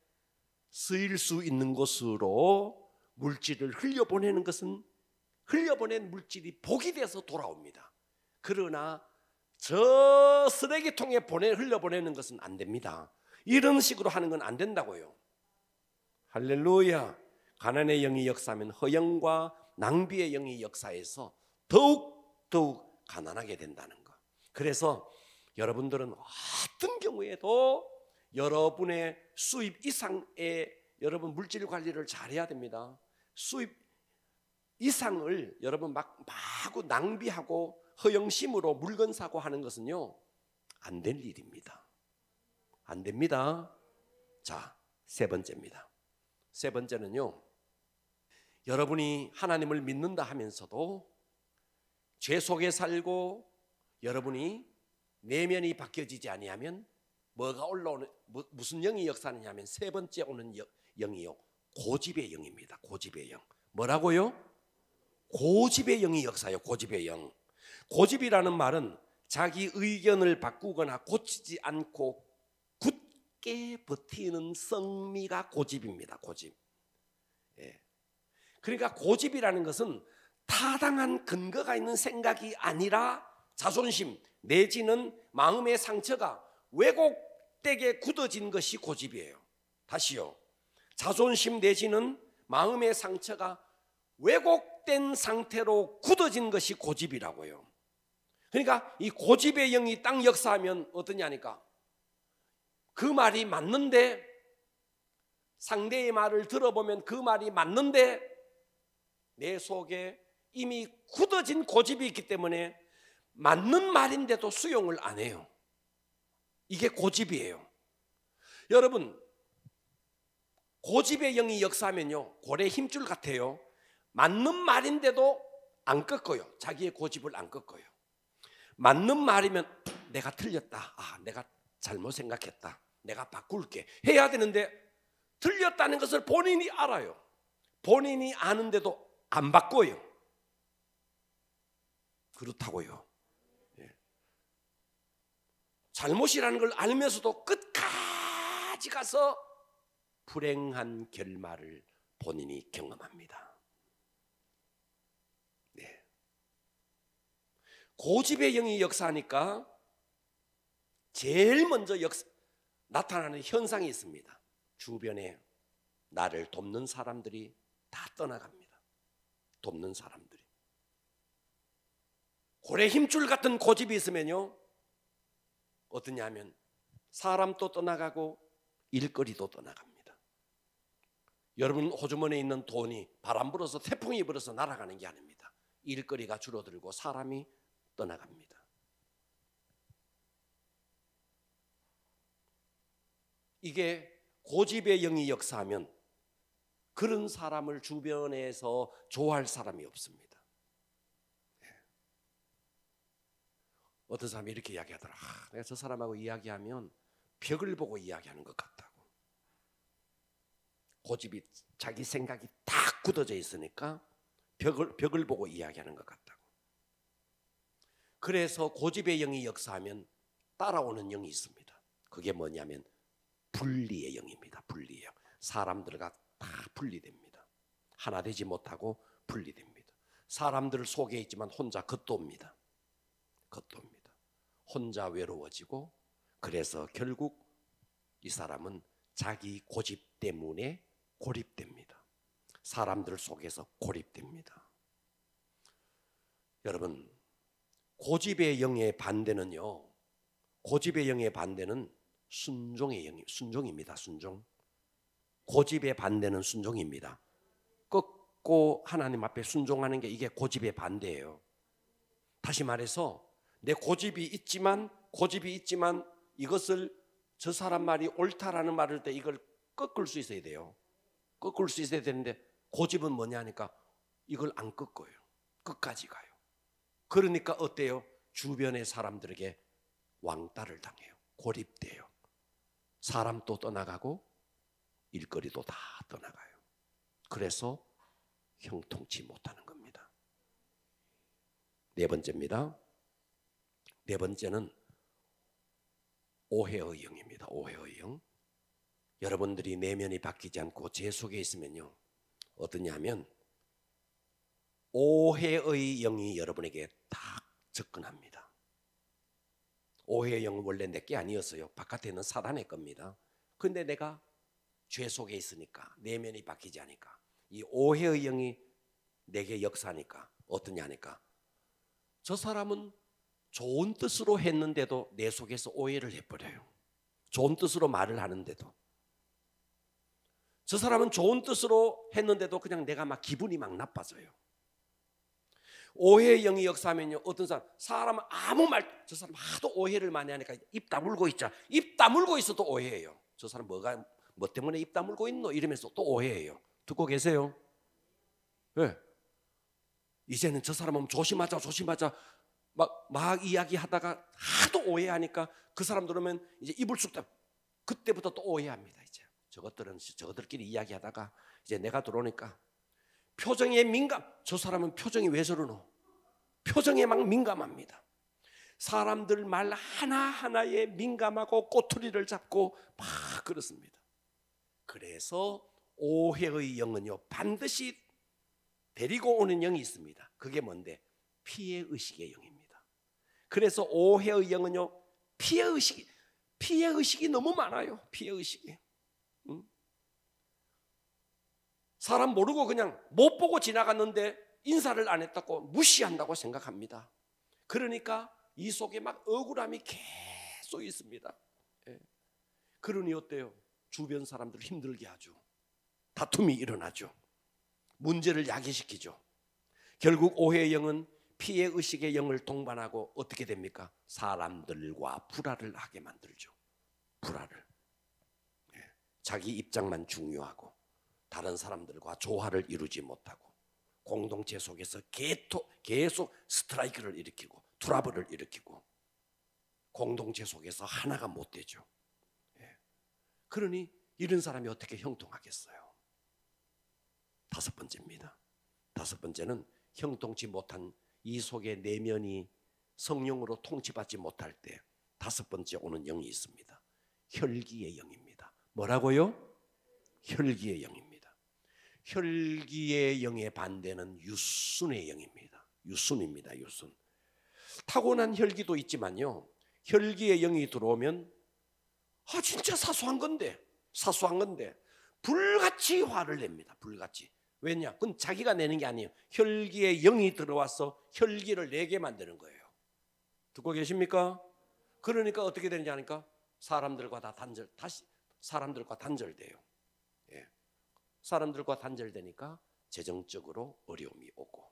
쓰일 수 있는 곳으로 물질을 흘려보내는 것은 흘려보낸 물질이 복이 돼서 돌아옵니다. 그러나 저 쓰레기통에 흘려보내는 것은 안 됩니다. 이런 식으로 하는 건 안 된다고요. 할렐루야. 가난의 영이 역사하면 허영과 낭비의 영이 역사해서 더욱 가난하게 된다는 것. 그래서 여러분들은 어떤 경우에도 여러분의 수입 이상의 여러분 물질 관리를 잘해야 됩니다. 수입 이상을 여러분 마구 낭비하고 허영심으로 물건 사고 하는 것은요 안 될 일입니다. 안 됩니다. 자, 세 번째입니다. 세 번째는요, 여러분이 하나님을 믿는다 하면서도 죄 속에 살고 여러분이 내면이 바뀌어지지 아니하면 뭐가 올라오는, 무슨 영이 역사하느냐면 세 번째 오는 영이요, 고집의 영입니다. 고집의 영. 뭐라고요? 고집의 영이 역사해요. 고집의 영. 고집이라는 말은 자기 의견을 바꾸거나 고치지 않고 굳게 버티는 성미가 고집입니다. 고집. 예. 그러니까 고집이라는 것은 타당한 근거가 있는 생각이 아니라 자존심 내지는 마음의 상처가 왜곡되게 굳어진 것이 고집이에요. 다시요. 자존심 내지는 마음의 상처가 왜곡된 상태로 굳어진 것이 고집이라고요. 그러니까 이 고집의 영이 딱 역사하면 어떠냐니까, 그 말이 맞는데, 상대의 말을 들어보면 그 말이 맞는데 내 속에 이미 굳어진 고집이 있기 때문에 맞는 말인데도 수용을 안 해요. 이게 고집이에요. 여러분, 고집의 영이 역사하면요 고래 힘줄 같아요. 맞는 말인데도 안 꺾어요. 자기의 고집을 안 꺾어요. 맞는 말이면 내가 틀렸다, 내가 잘못 생각했다, 내가 바꿀게 해야 되는데 틀렸다는 것을 본인이 알아요. 본인이 아는데도 안 바꿔요. 그렇다고요. 예. 잘못이라는 걸 알면서도 끝까지 가서 불행한 결말을 본인이 경험합니다. 네. 고집의 영이 역사하니까 제일 먼저 나타나는 현상이 있습니다. 주변에 나를 돕는 사람들이 다 떠나갑니다. 돕는 사람들이. 고래 힘줄 같은 고집이 있으면요 어떠냐 하면 사람도 떠나가고 일거리도 떠나갑니다. 여러분 호주머니에 있는 돈이 바람 불어서 태풍이 불어서 날아가는 게 아닙니다. 일거리가 줄어들고 사람이 떠나갑니다. 이게 고집의 영이 역사하면 그런 사람을 주변에서 좋아할 사람이 없습니다. 어떤 사람이 이렇게 이야기하더라. 내가 저 사람하고 이야기하면 벽을 보고 이야기하는 것 같다고. 고집이 자기 생각이 딱 굳어져 있으니까 벽을 보고 이야기하는 것 같다고. 그래서 고집의 영이 역사하면 따라오는 영이 있습니다. 그게 뭐냐면 분리의 영입니다. 분리의 영. 사람들과 다 분리됩니다. 하나 되지 못하고 분리됩니다. 사람들 속에 있지만 혼자 겉돕니다. 겉돕니다. 혼자 외로워지고, 그래서 결국 이 사람은 자기 고집 때문에 고립됩니다. 사람들 속에서 고립됩니다. 여러분, 고집의 영의 반대는요, 고집의 영의 반대는 순종입니다. 순종. 고집의 반대는 순종입니다. 꺾고 하나님 앞에 순종하는 게 이게 고집의 반대예요. 다시 말해서 내 고집이 있지만 이것을 저 사람 말이 옳다라는 말을 때 이걸 꺾을 수 있어야 돼요. 꺾을 수 있어야 되는데 고집은 뭐냐니까 이걸 안 꺾어요. 끝까지 가요. 그러니까 어때요? 주변의 사람들에게 왕따를 당해요. 고립돼요. 사람도 떠나가고 일거리도 다 떠나가요. 그래서 형통치 못하는 겁니다. 네 번째입니다. 네 번째는 오해의 영입니다. 오해의 영. 여러분들이 내면이 바뀌지 않고 제 속에 있으면요, 어떠냐면 오해의 영이 여러분에게 딱 접근합니다. 오해의 영은 원래 내게 아니었어요. 바깥에 있는 사단의 겁니다. 그런데 내가 죄 속에 있으니까, 내면이 바뀌지 않으니까, 이 오해의 영이 내게 역사하니까 어떠냐니까, 저 사람은 좋은 뜻으로 했는데도 내 속에서 오해를 해버려요. 좋은 뜻으로 말을 하는데도, 저 사람은 좋은 뜻으로 했는데도 그냥 내가 막 기분이 막 나빠져요. 오해의 영이 역사하면요, 어떤 사람은 아무 말, 저 사람 하도 오해를 많이 하니까 입 다물고 있자. 입 다물고 있어도 오해해요. 저 사람 뭐 때문에 입 다물고 있노? 이러면서 또 오해해요. 듣고 계세요? 네. 이제는 저 사람은 조심하자 막 이야기하다가 하도 오해하니까 그 사람 들으면 이제 입을 쑥 다, 그때부터 또 오해합니다. 이제 저것들끼리 이야기하다가 이제 내가 들어오니까 표정에 저 사람은 표정이 왜 저러노? 표정에 막 민감합니다. 사람들 말 하나하나에 민감하고 꼬투리를 잡고 막 그렇습니다. 그래서 오해의 영은요, 반드시 데리고 오는 영이 있습니다. 그게 뭔데? 피해의식의 영입니다. 그래서 오해의 영은요, 피해의식이 너무 많아요. 피해의식이. 사람 모르고 그냥 못 보고 지나갔는데 인사를 안 했다고 무시한다고 생각합니다. 그러니까 이 속에 막 억울함이 계속 있습니다. 그러니 어때요? 주변 사람들을 힘들게 하죠. 다툼이 일어나죠. 문제를 야기시키죠. 결국 오해의 영은 피해의식의 영을 동반하고 어떻게 됩니까? 사람들과 불화를 하게 만들죠. 불화를. 자기 입장만 중요하고 다른 사람들과 조화를 이루지 못하고 공동체 속에서 계속 스트라이크를 일으키고 트러블을 일으키고 공동체 속에서 하나가 못 되죠. 그러니 이런 사람이 어떻게 형통하겠어요? 다섯 번째입니다. 다섯 번째는 형통치 못한 이 속의 내면이 성령으로 통치받지 못할 때 다섯 번째 오는 영이 있습니다. 혈기의 영입니다. 뭐라고요? 혈기의 영입니다. 혈기의 영의 반대는 유순의 영입니다. 유순입니다. 유순. 타고난 혈기도 있지만요, 혈기의 영이 들어오면 진짜 사소한 건데 불같이 화를 냅니다. 불같이. 왜냐? 그건 자기가 내는 게 아니에요. 혈기의 영이 들어와서 혈기를 내게 만드는 거예요. 듣고 계십니까? 그러니까 어떻게 되는지 아니까 사람들과 단절돼요. 사람들과 단절되니까 재정적으로 어려움이 오고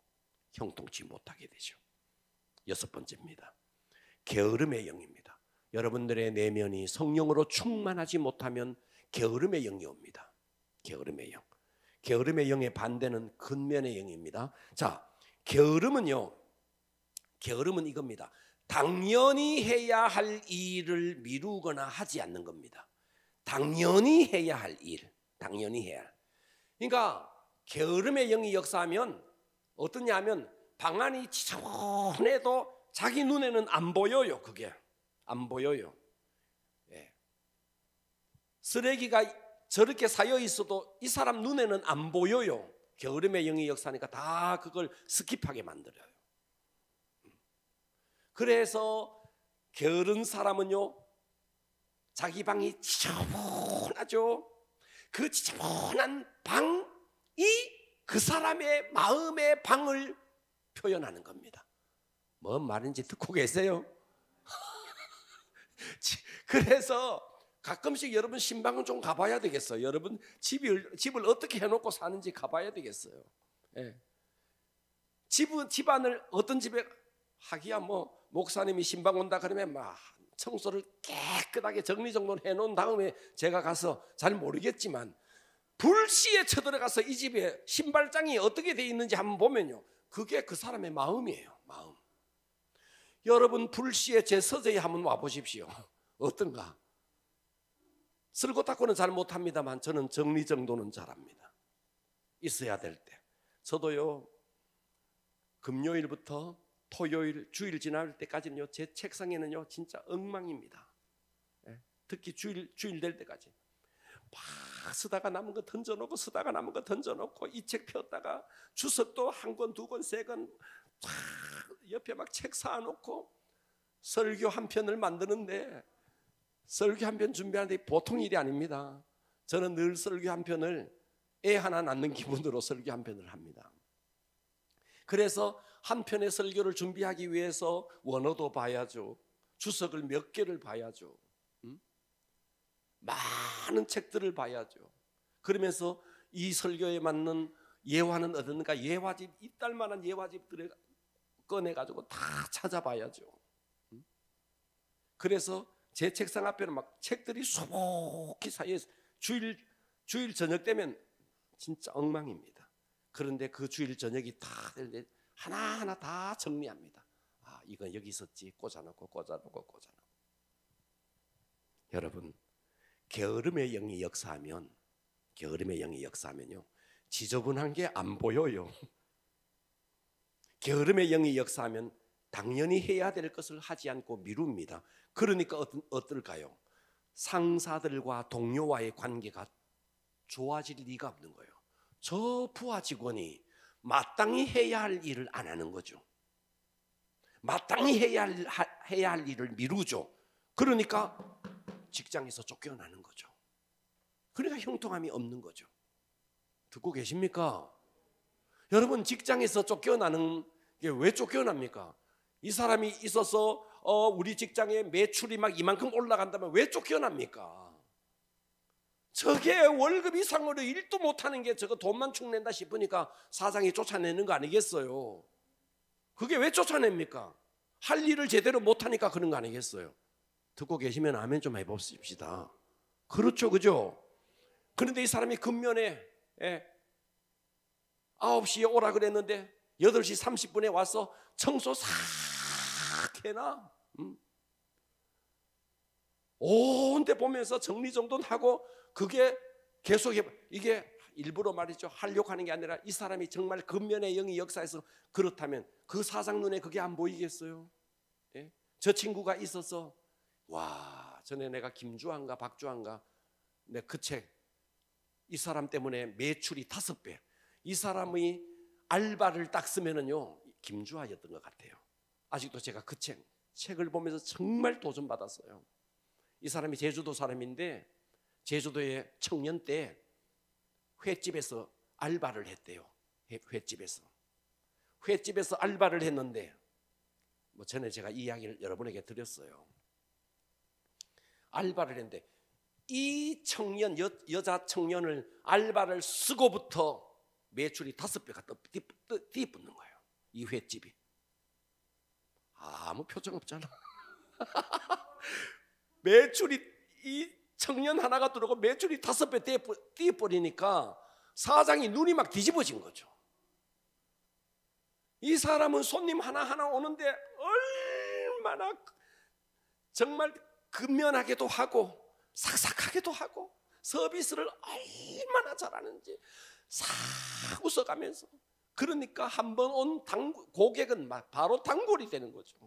형통치 못하게 되죠. 여섯 번째입니다. 게으름의 영입니다. 여러분들의 내면이 성령으로 충만하지 못하면 게으름의 영이 옵니다. 게으름의 영. 게으름의 영의 반대는 근면의 영입니다. 자, 게으름은 이겁니다. 당연히 해야 할 일을 미루거나 하지 않는 겁니다. 당연히 해야 할 일, 당연히 해야 할. 그러니까 게으름의 영이 역사하면 어떠냐 하면 방안이 지저분해도 자기 눈에는 안 보여요. 그게 안 보여요. 예. 쓰레기가 저렇게 쌓여 있어도 이 사람 눈에는 안 보여요. 게으름의 영이 역사하니까 다 그걸 스킵하게 만들어요. 그래서 게으른 사람은요, 자기 방이 지저분하죠. 그 지저분한 방이 그 사람의 마음의 방을 표현하는 겁니다. 뭔 말인지 듣고 계세요? 그래서 가끔씩 여러분 신방은 좀 가봐야 되겠어요. 여러분 집을 어떻게 해놓고 사는지 가봐야 되겠어요. 예. 집안을 어떤 집에 하기야 뭐 목사님이 신방 온다 그러면 막 청소를 깨끗하게 정리정돈 해놓은 다음에 제가 가서 잘 모르겠지만 불시에 쳐들어가서 이 집에 신발장이 어떻게 돼 있는지 한번 보면요, 그게 그 사람의 마음이에요. 마음. 여러분 불시에 제 서재에 한번 와보십시오. 어떤가? 쓸고 닦고는 잘 못합니다만 저는 정리정돈은 잘합니다. 있어야 될 때. 저도요, 금요일부터 토요일, 주일 지날 때까지는요, 제 책상에는요 진짜 엉망입니다. 예, 특히 주일 될 때까지 막 쓰다가 남은 거 던져놓고 쓰다가 남은 거 던져놓고 이 책 폈다가 주석도 한 권, 두 권, 세 권 옆에 막 책 사놓고 설교 한 편을 만드는데, 설교 한 편 준비하는데 보통 일이 아닙니다. 저는 늘 설교 한 편을 애 하나 낳는 기분으로 설교 한 편을 합니다. 그래서 한 편의 설교를 준비하기 위해서 원어도 봐야죠. 주석을 몇 개를 봐야죠. 많은 책들을 봐야죠. 그러면서 이 설교에 맞는 예화는 어딘가, 예화집, 이딸만한 예화집들을 꺼내가지고 다 찾아봐야죠. 그래서 제 책상 앞에는 막 책들이 수북히 쌓여있어요. 주일 저녁 되면 진짜 엉망입니다. 그런데 그 주일 저녁이 다 될 때 하나하나 다 정리합니다. 아, 이건 여기 있었지. 꽂아놓고. 여러분, 게으름의 영이 역사하면요, 지저분한 게 안 보여요. 게으름의 영이 역사하면 당연히 해야 될 것을 하지 않고 미룹니다. 그러니까 어떨까요? 상사들과 동료와의 관계가 좋아질 리가 없는 거예요. 저 부하 직원이 마땅히 해야 할 일을 안 하는 거죠. 마땅히 해야 할 일을 미루죠. 그러니까 직장에서 쫓겨나는 거죠. 그러니까 형통함이 없는 거죠. 듣고 계십니까? 여러분, 직장에서 쫓겨나는 게 왜 쫓겨납니까? 이 사람이 있어서 우리 직장에 매출이 막 이만큼 올라간다면 왜 쫓겨납니까? 저게 월급 이상으로 일도 못하는 게 저거 돈만 축낸다 싶으니까 사장이 쫓아내는 거 아니겠어요? 그게 왜 쫓아냅니까? 할 일을 제대로 못하니까 그런 거 아니겠어요? 듣고 계시면 아멘 좀 해봅시다. 그렇죠, 그죠? 그런데 이 사람이 근면에 9시에 오라 그랬는데 8시 30분에 와서 청소 싹 해놔. 온 데 보면서 정리정돈하고, 그게 계속해. 이게 일부러 말이죠, 하려고 하는 게 아니라 이 사람이 정말 근면의 영이 역사해서 그렇다면 그 사장 눈에 그게 안 보이겠어요? 예? 저 친구가 있어서, 와, 전에 내가 김주환가 박주환가 내 그 책, 이 사람 때문에 매출이 5배. 이 사람이 알바를 딱 쓰면은요, 김주환이었던 것 같아요. 아직도 제가 그 책을 보면서 정말 도전받았어요. 이 사람이 제주도 사람인데 제주도의 청년 때 횟집에서 알바를 했대요. 횟집에서 알바를 했는데, 뭐 전에 제가 이 이야기를 여러분에게 드렸어요. 알바를 했는데 이 청년, 여자 청년을 알바를 쓰고부터 매출이 5배가 뛰어붙는 거예요. 이 횟집이. 아무 표정 없잖아. 매출이, 이 청년 하나가 들어오고 매출이 5배 뛰어버리니까 사장이 눈이 막 뒤집어진 거죠. 이 사람은 손님 하나하나 오는데 얼마나 정말 근면하게도 하고 삭삭하게도 하고 서비스를 얼마나 잘하는지 싹 웃어가면서, 그러니까 한 번 온 고객은 막 바로 단골이 되는 거죠.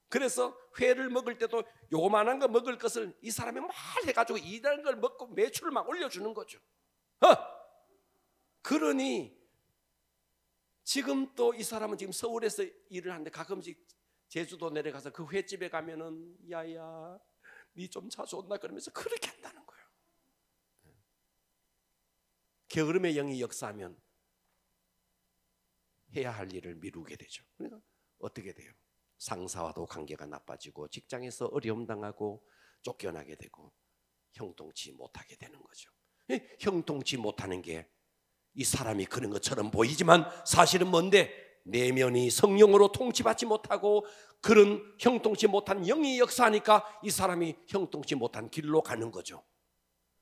그래서 회를 먹을 때도 요만한 거 먹을 것을 이 사람이 막 해가지고 이런 걸 먹고 매출을 막 올려주는 거죠. 그러니 지금 또 이 사람은 지금 서울에서 일을 하는데 가끔씩 제주도 내려가서 그 횟집에 가면은 야야 니 좀 자주 온다 그러면서 그렇게 한다는 거예요. 게으름의 영이 역사하면 해야 할 일을 미루게 되죠. 그러니까 어떻게 돼요? 상사와도 관계가 나빠지고 직장에서 어려움 당하고 쫓겨나게 되고 형통치 못하게 되는 거죠. 형통치 못하는 게 이 사람이 그런 것처럼 보이지만 사실은 뭔데? 내면이 성령으로 통치받지 못하고 그런 형통치 못한 영이 역사하니까 이 사람이 형통치 못한 길로 가는 거죠.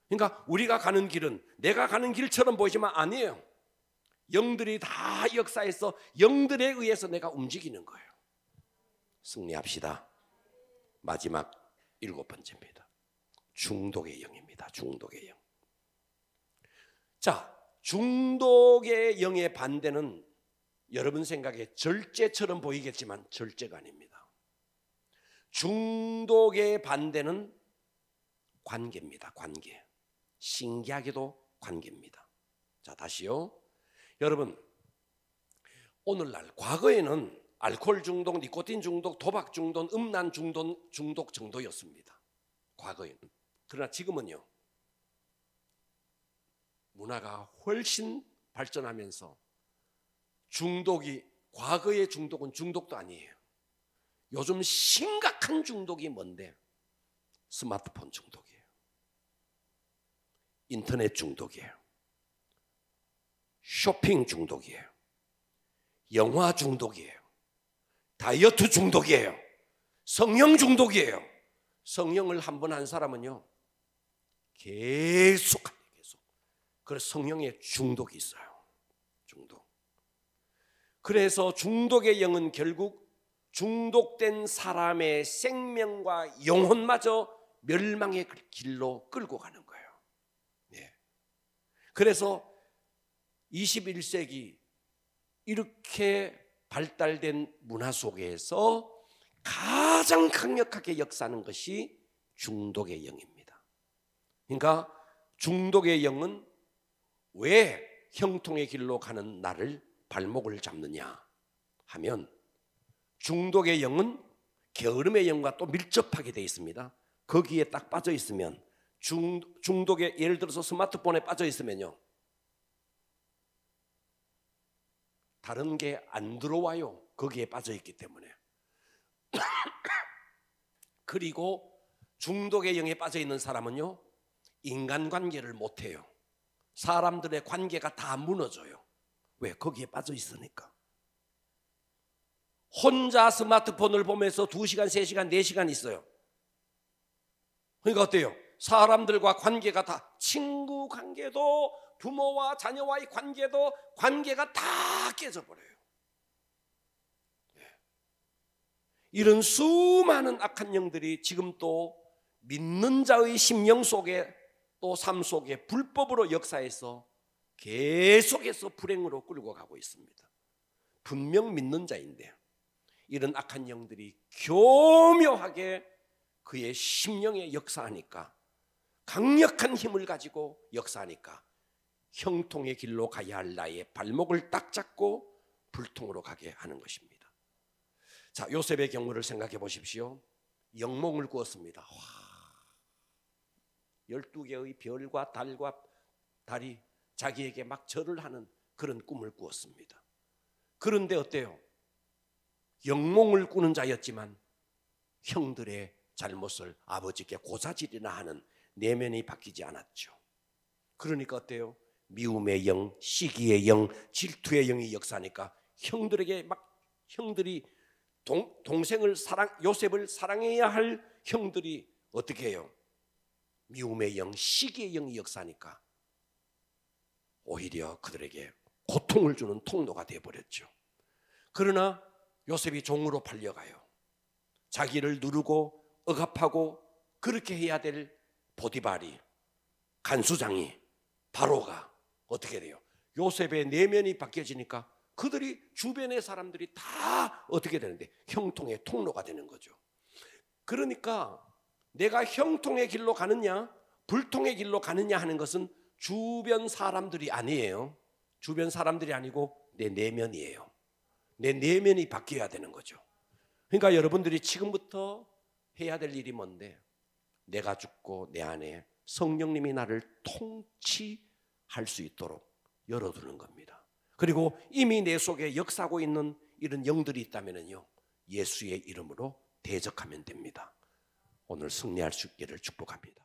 그러니까 우리가 가는 길은 내가 가는 길처럼 보이지만 아니에요. 영들이 다 역사해서 영들에 의해서 내가 움직이는 거예요. 승리합시다. 마지막 7번째입니다. 중독의 영입니다. 중독의 영. 자, 중독의 영의 반대는 여러분 생각에 절제처럼 보이겠지만 절제가 아닙니다. 중독의 반대는 관계입니다. 관계. 신기하게도 관계입니다. 자, 다시요. 여러분, 오늘날 과거에는 알코올 중독, 니코틴 중독, 도박 중독, 음란 중독 정도였습니다. 과거에는. 그러나 지금은요, 문화가 훨씬 발전하면서 중독이, 과거의 중독은 중독도 아니에요. 요즘 심각한 중독이 뭔데? 스마트폰 중독이에요. 인터넷 중독이에요. 쇼핑 중독이에요. 영화 중독이에요. 다이어트 중독이에요. 성령 중독이에요. 성령을 한 번 한 사람은요 계속. 그래서 성령에 중독이 있어요. 중독. 그래서 중독의 영은 결국 중독된 사람의 생명과 영혼마저 멸망의 길로 끌고 가는 거예요. 네. 그래서 21세기 이렇게 발달된 문화 속에서 가장 강력하게 역사하는 것이 중독의 영입니다. 그러니까 중독의 영은 왜 형통의 길로 가는 나를 발목을 잡느냐 하면, 중독의 영은 게으름의 영과 또 밀접하게 되어 있습니다. 거기에 딱 빠져 있으면, 중독의, 예를 들어서 스마트폰에 빠져 있으면요 다른 게 안 들어와요. 거기에 빠져 있기 때문에. 그리고 중독의 영에 빠져 있는 사람은요 인간관계를 못해요. 사람들의 관계가 다 무너져요. 왜? 거기에 빠져 있으니까. 혼자 스마트폰을 보면서 2시간, 3시간, 4시간 있어요. 그러니까 어때요? 사람들과 관계가 다, 친구 관계도, 부모와 자녀와의 관계도, 관계가 다 깨져버려요. 이런 수많은 악한 영들이 지금 또 믿는 자의 심령 속에, 또 삶 속에 불법으로 역사해서 계속해서 불행으로 끌고 가고 있습니다. 분명 믿는 자인데 이런 악한 영들이 교묘하게 그의 심령에 역사하니까, 강력한 힘을 가지고 역사하니까 형통의 길로 가야 할 나의 발목을 딱 잡고 불통으로 가게 하는 것입니다. 자, 요셉의 경우를 생각해 보십시오. 영몽을 꾸었습니다. 12개의 별과 달과 달이 자기에게 막 절을 하는 그런 꿈을 꾸었습니다. 그런데 어때요? 영몽을 꾸는 자였지만 형들의 잘못을 아버지께 고사질이나 하는 내면이 바뀌지 않았죠. 그러니까 어때요? 미움의 영, 시기의 영, 질투의 영이 역사하니까 형들에게 막, 형들이 동생을 요셉을 사랑해야 할 형들이 어떻게 해요? 미움의 영, 시기의 영이 역사하니까 오히려 그들에게 고통을 주는 통로가 되어버렸죠. 그러나 요셉이 종으로 팔려가요. 자기를 누르고 억압하고 그렇게 해야 될 보디발이, 간수장이, 바로가 어떻게 돼요? 요셉의 내면이 바뀌어지니까 그들이 주변의 사람들이 다 어떻게 되는데 형통의 통로가 되는 거죠. 그러니까 내가 형통의 길로 가느냐 불통의 길로 가느냐 하는 것은 주변 사람들이 아니에요. 주변 사람들이 아니고 내 내면이에요. 내 내면이 바뀌어야 되는 거죠. 그러니까 여러분들이 지금부터 해야 될 일이 뭔데, 내가 죽고 내 안에 성령님이 나를 통치할 수 있도록 열어두는 겁니다. 그리고 이미 내 속에 역사하고 있는 이런 영들이 있다면요, 예수의 이름으로 대적하면 됩니다. 오늘 승리할 수 있기를 축복합니다.